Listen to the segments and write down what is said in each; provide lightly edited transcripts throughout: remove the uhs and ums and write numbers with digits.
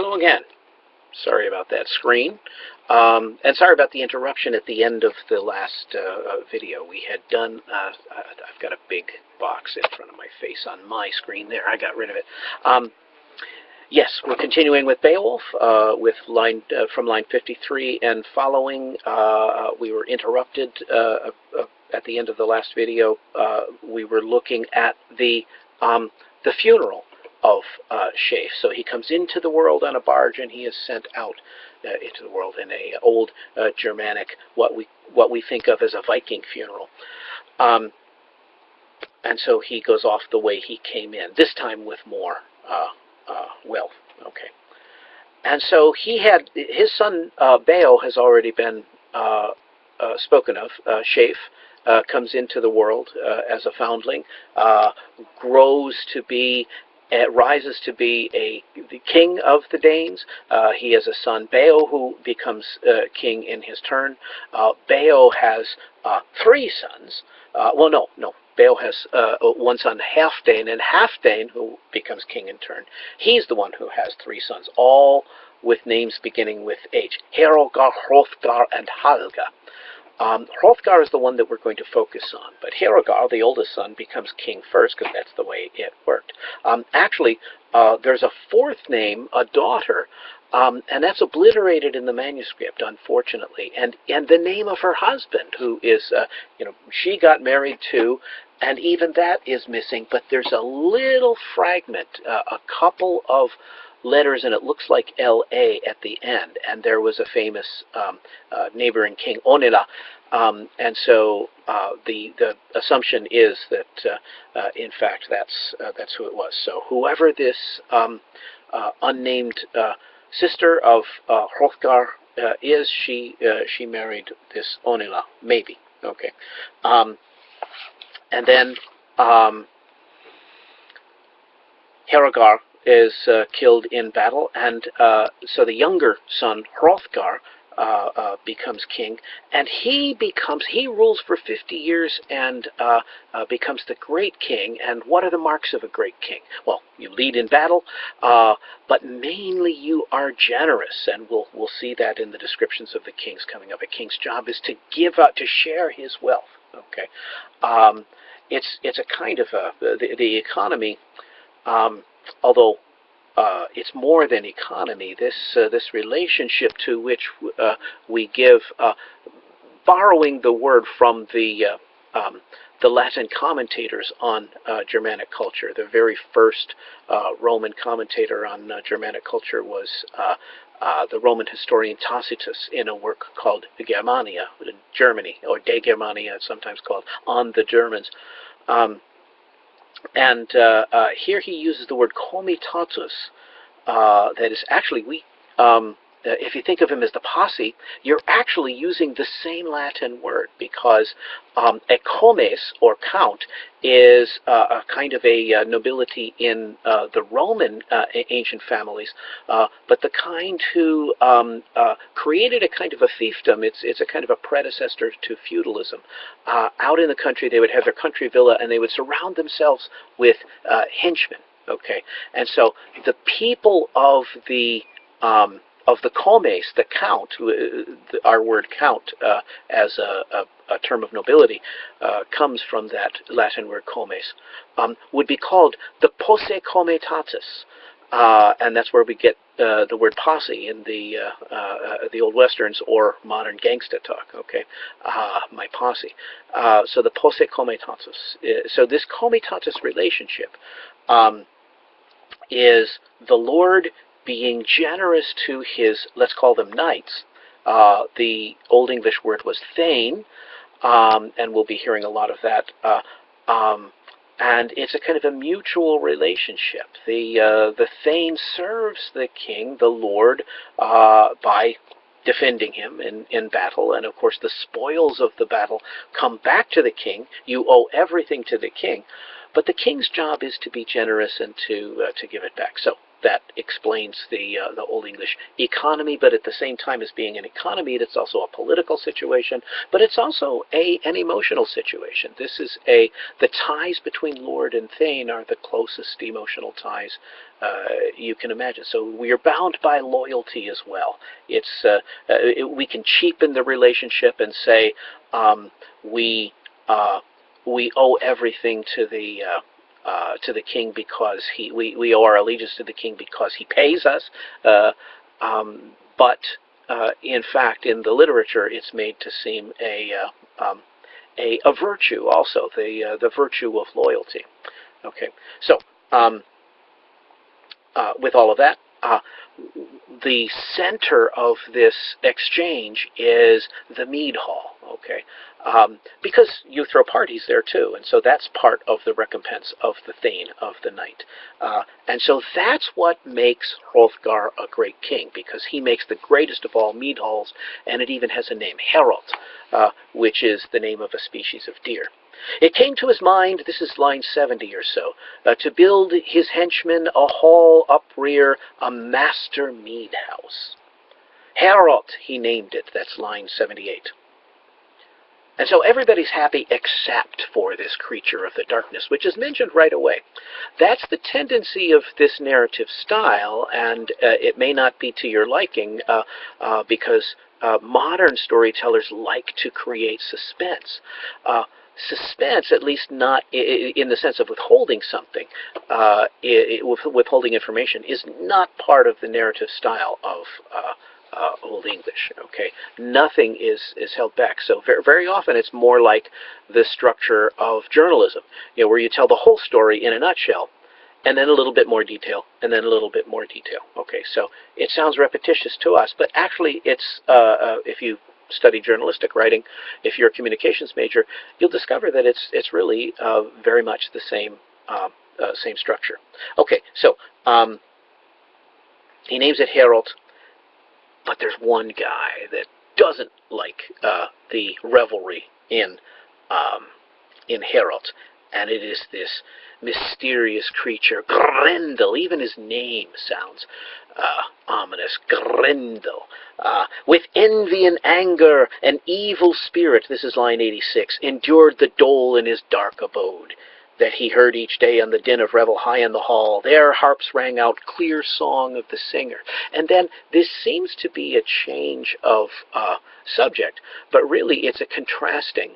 Hello again. Sorry about that screen. And sorry about the interruption at the end of the last video. We had done, I've got a big box in front of my face on my screen there. I got rid of it. Yes, we're continuing with Beowulf with from line 53 and following. We were interrupted at the end of the last video. We were looking at the funeral of Shafe. So he comes into the world on a barge, and he is sent out into the world in a old Germanic, what we think of as a Viking funeral. And so he goes off the way he came in, this time with more wealth. Okay. And so he had his son Beo has already been spoken of. Shafe comes into the world as a foundling, grows to be. Rises to be the king of the Danes. He has a son, Beo, who becomes king in his turn. Beo has three sons. Well, no. Beo has one son, Halfdane, and Halfdane, who becomes king in turn. He's the one who has three sons, all with names beginning with H. Herogar, Hrothgar, and Halga. Hrothgar is the one that we're going to focus on, but Herogar, the oldest son, becomes king first because that's the way it worked. Actually, there's a fourth name, a daughter, and that's obliterated in the manuscript, unfortunately. And the name of her husband, who is, she got married too, and even that is missing. But there's a little fragment, a couple of letters, and it looks like L.A. at the end, and there was a famous neighboring king, Onela, and so the assumption is that in fact that's who it was. So whoever this unnamed sister of Hrothgar is, she married this Onela, maybe. Okay, and then Herogar is killed in battle, and so the younger son, Hrothgar, becomes king, and he rules for 50 years and becomes the great king. And what are the marks of a great king? Well, you lead in battle, but mainly you are generous, and we'll see that in the descriptions of the kings coming up. A king's job is to give out, to share his wealth. Okay, it's a kind of the economy. Although it's more than economy, this relationship to which we give, borrowing the word from the Latin commentators on Germanic culture. The very first Roman commentator on Germanic culture was the Roman historian Tacitus, in a work called Germania, Germany, or De Germania, it's sometimes called, on the Germans. And here he uses the word comitatus. That is actually, if you think of him as the posse, you're actually using the same Latin word, because a comes, or count, is a kind of a nobility in the Roman ancient families, but the kind who created a kind of a fiefdom. It's a kind of a predecessor to feudalism. Out in the country, they would have their country villa, and they would surround themselves with henchmen. Okay, and so the people of the comes, the count, our word count as a term of nobility comes from that Latin word comes, would be called the posse comitatus, and that's where we get the word posse in the old westerns or modern gangsta talk. Okay, my posse. So the posse comitatus. So this comitatus relationship is the Lord being generous to his, let's call them knights. The Old English word was thane, and we'll be hearing a lot of that. And it's a kind of a mutual relationship. The thane serves the king, the Lord, by defending him in battle, and of course the spoils of the battle come back to the king. You owe everything to the king. But the king's job is to be generous and to give it back. So that explains the Old English economy, but at the same time as being an economy, it's also a political situation, but it's also an emotional situation. This is the ties between lord and thane are the closest emotional ties you can imagine. So we are bound by loyalty as well. We can cheapen the relationship and say we owe everything to the king because we owe our allegiance to the king because he pays us. But in fact, in the literature, it's made to seem a virtue also, the virtue of loyalty. Okay, so with all of that, the center of this exchange is the mead hall. Okay, because you throw parties there too, and so that's part of the recompense of the thane, of the knight. And so that's what makes Hrothgar a great king, because he makes the greatest of all mead halls, and it even has a name, Harold, which is the name of a species of deer. It came to his mind, this is line 70 or so, to build his henchmen a hall uprear, a master mead house. Harold, he named it, that's line 78. And so everybody's happy except for this creature of the darkness, which is mentioned right away. That's the tendency of this narrative style, and it may not be to your liking because modern storytellers like to create suspense. Suspense, at least not in the sense of withholding something, withholding information, is not part of the narrative style of Old English. Okay, nothing is held back. So very often it's more like the structure of journalism, where you tell the whole story in a nutshell, and then a little bit more detail, and then a little bit more detail. Okay, so it sounds repetitious to us, but actually it's if you study journalistic writing, if you're a communications major, you'll discover that it's really very much the same structure. Okay, so he names it Harold, but there's one guy that doesn't like the revelry in Harold, and it is this mysterious creature, Grendel. Even his name sounds ominous. Grendel. With envy and anger, an evil spirit, this is line 86, endured the dole in his dark abode, that he heard each day on the din of revel high in the hall. There harps rang out clear song of the singer. And then this seems to be a change of subject, but really it's a contrasting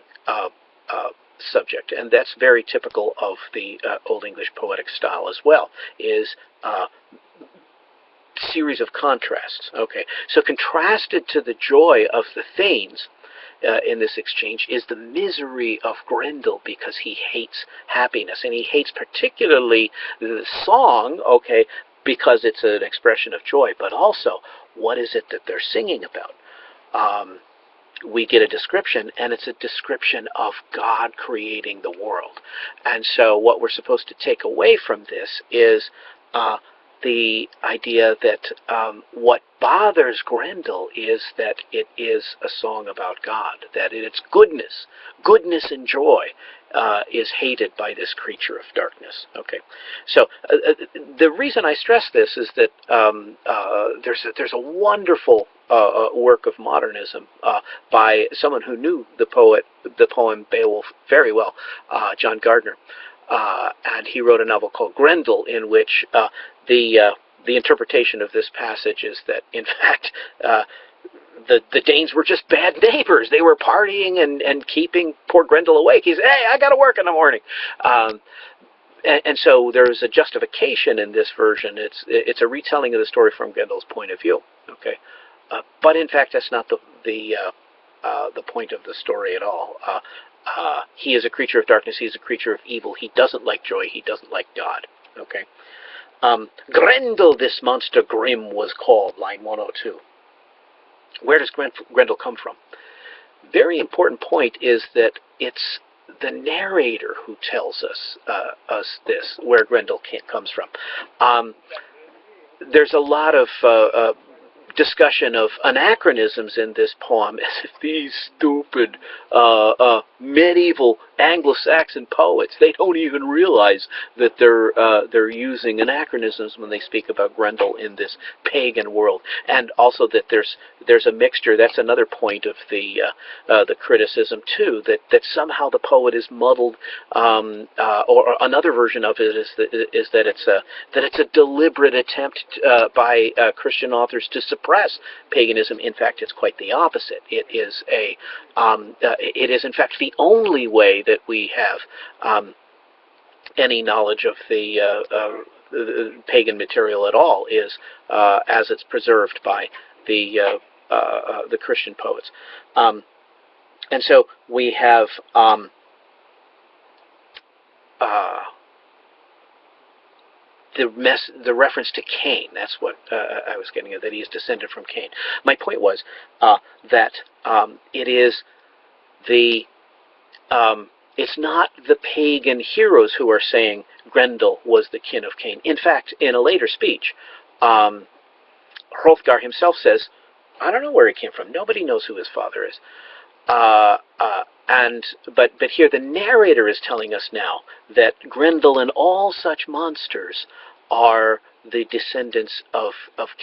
subject, and that's very typical of the Old English poetic style as well, is series of contrasts. Okay, so contrasted to the joy of the thanes in this exchange is the misery of Grendel, because he hates happiness, and he hates particularly the song, okay, because it's an expression of joy, but also what is it that they're singing about? We get a description, and it's a description of God creating the world. And so what we're supposed to take away from this is the idea that what bothers Grendel is that it is a song about God, that its goodness and joy is hated by this creature of darkness. Okay, so the reason I stress this is that there's a wonderful work of modernism by someone who knew the poem Beowulf very well, John Gardner. And he wrote a novel called Grendel, in which the interpretation of this passage is that, in fact, the Danes were just bad neighbors. They were partying and keeping poor Grendel awake. He said, "Hey, I got to work in the morning." And so there's a justification in this version. It's a retelling of the story from Grendel's point of view. Okay, but in fact, that's not the point of the story at all. He is a creature of darkness. He is a creature of evil. He doesn't like joy. He doesn't like God. Okay. Grendel, this monster grim, was called, line 102. Where does Grendel come from? Very important point is that it's the narrator who tells us this, where Grendel comes from. There's a lot of discussion of anachronisms in this poem, as if these stupid medieval Anglo-Saxon poets, they don't even realize that they're using anachronisms when they speak about Grendel in this pagan world, and also that there's a mixture. That's another point of the criticism too, that somehow the poet is muddled, or another version of it is that it's a deliberate attempt by Christian authors to suppress paganism. In fact, it's quite the opposite. It is in fact the only way that we have any knowledge of the pagan material at all is as it's preserved by the Christian poets. And so we have the reference to Cain. That's what I was getting at, that he is descended from Cain. My point was that it is it's not the pagan heroes who are saying Grendel was the kin of Cain. In fact, in a later speech, Hrothgar himself says, I don't know where he came from. Nobody knows who his father is. But here the narrator is telling us now that Grendel and all such monsters are the descendants of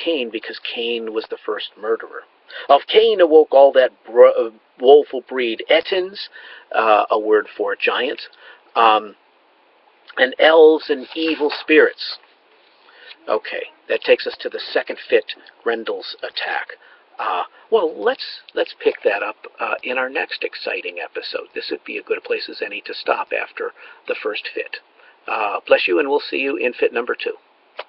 Cain, because Cain was the first murderer. Of Cain awoke all that woeful breed, Ettins, a word for giant, and elves and evil spirits. Okay, that takes us to the second Fitt, Grendel's attack. Well, let's pick that up in our next exciting episode. This would be a good place as any to stop after the first Fitt. Bless you, and we'll see you in Fitt number 2.